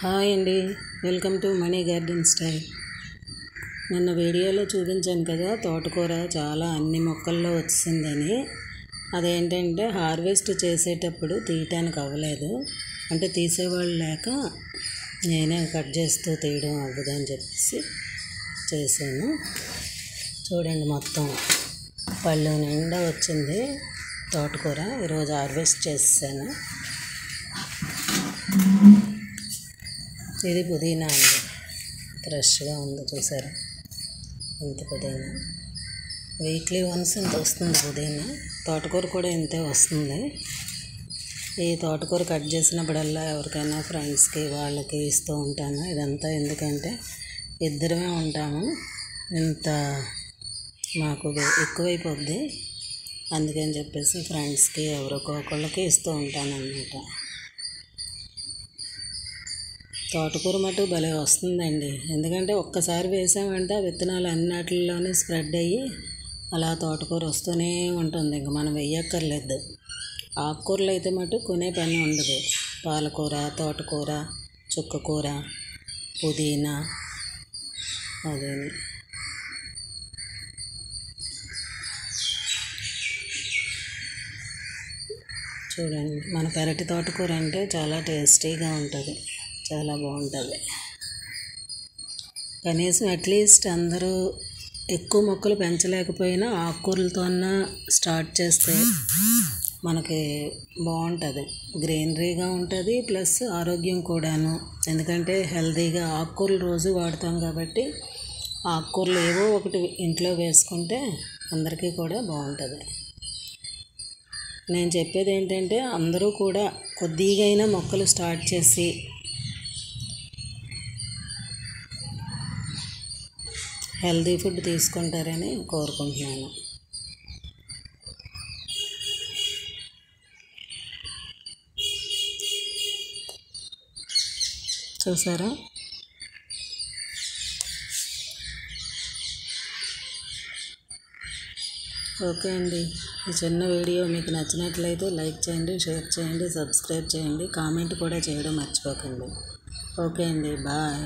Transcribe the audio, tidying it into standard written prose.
Hi అండి, welcome to money garden style. నిన్న వీడియోలో చూపించాను కదా తోటకూర చాలా అన్ని మొక్కల్లో వచ్చిందని. అదేంటంటే హార్వెస్ట్ చేసేటప్పుడు తీయటానికి అవ్వలేదు, అంటే తీసేవాళ్ళు లేక నేనే కట్ చేస్తూ తీయడం అవ్వదని చెప్పేసి చేశాను. చూడండి, మొత్తం పళ్ళు నిండా వచ్చింది తోటకూర. ఈరోజు హార్వెస్ట్ చేసాను. ఇది పుదీనా అండి, ఫ్రెష్గా ఉంది, చూసారా ఇంత పుదీనా. వీక్లీ వన్స్ ఇంత వస్తుంది పుదీనా. తోటకూర కూడా ఇంతే వస్తుంది. ఈ తోటకూర కట్ చేసినప్పుడల్లా ఎవరికైనా ఫ్రెండ్స్కి వాళ్ళకి ఇస్తూ ఉంటాను. ఇదంతా ఎందుకంటే ఇద్దరమే ఉంటాము, ఇంత మాకు ఎక్కువైపోద్ది, అందుకని చెప్పేసి ఫ్రెండ్స్కి ఎవరికొకళ్ళకి ఇస్తూ ఉంటాను అన్నమాట. తోటకూర మటుకు భలే వస్తుందండి, ఎందుకంటే ఒక్కసారి వేసామంటే ఆ విత్తనాలు అన్నిటిలోనే స్ప్రెడ్ అయ్యి అలా తోటకూర వస్తూనే ఉంటుంది. ఇంక మనం వేయక్కర్లేదు. ఆకుకూరలు అయితే మటు కొనే పని ఉండదు. పాలకూర, తోటకూర, చుక్కకూర, పుదీనా, అదే చూడండి. మన పెరటి తోటకూర అంటే చాలా టేస్టీగా ఉంటుంది, చాలా బాగుంటుంది. కనీసం అట్లీస్ట్ అందరూ ఎక్కువ మొక్కలు పెంచలేకపోయినా ఆకుకూరలతోన్నా స్టార్ట్ చేస్తే మనకి బాగుంటుంది, గ్రీనరీగా ఉంటుంది, ప్లస్ ఆరోగ్యం కూడాను. ఎందుకంటే హెల్తీగా ఆకుకూరలు రోజు వాడతాం కాబట్టి ఆకుకూరలు ఏవో ఒకటి ఇంట్లో వేసుకుంటే అందరికీ కూడా బాగుంటుంది. నేను చెప్పేది ఏంటంటే అందరూ కూడా కొద్దిగా మొక్కలు స్టార్ట్ చేసి హెల్తీ ఫుడ్ తీసుకుంటారని కోరుకుంటున్నాను. చూసారా? ఓకే అండి, ఈ చిన్న వీడియో మీకు నచ్చినట్లయితే లైక్ చేయండి, షేర్ చేయండి, సబ్స్క్రైబ్ చేయండి, కామెంట్ కూడా చేయడం మర్చిపోకండి. ఓకే అండి, బాయ్.